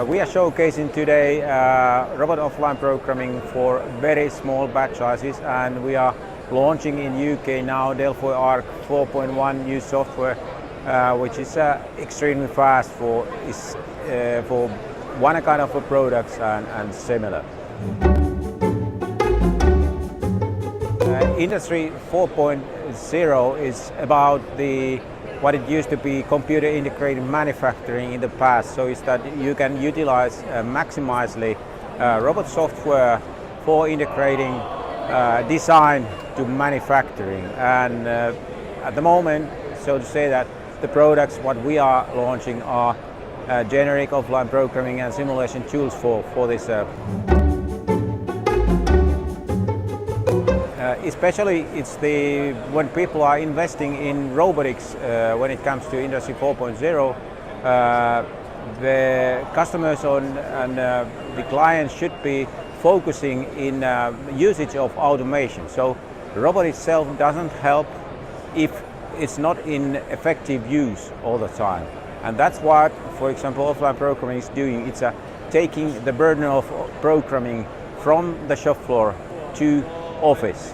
We are showcasing today robot offline programming for very small batch sizes, and we are launching in UK now DELFOi ARC 4.1 new software, which is extremely fast for one kind of products and similar. Industry 4.0 is about what it used to be computer integrated manufacturing in the past. So it's that you can utilize maximizely robot software for integrating design to manufacturing. And at the moment, so to say, that the products what we are launching are generic offline programming and simulation tools for this. Especially it's when people are investing in robotics when it comes to Industry 4.0, the customers and the clients should be focusing in usage of automation. So robot itself doesn't help if it's not in effective use all the time. And that's what, for example, offline programming is doing. It's taking the burden of programming from the shop floor to office.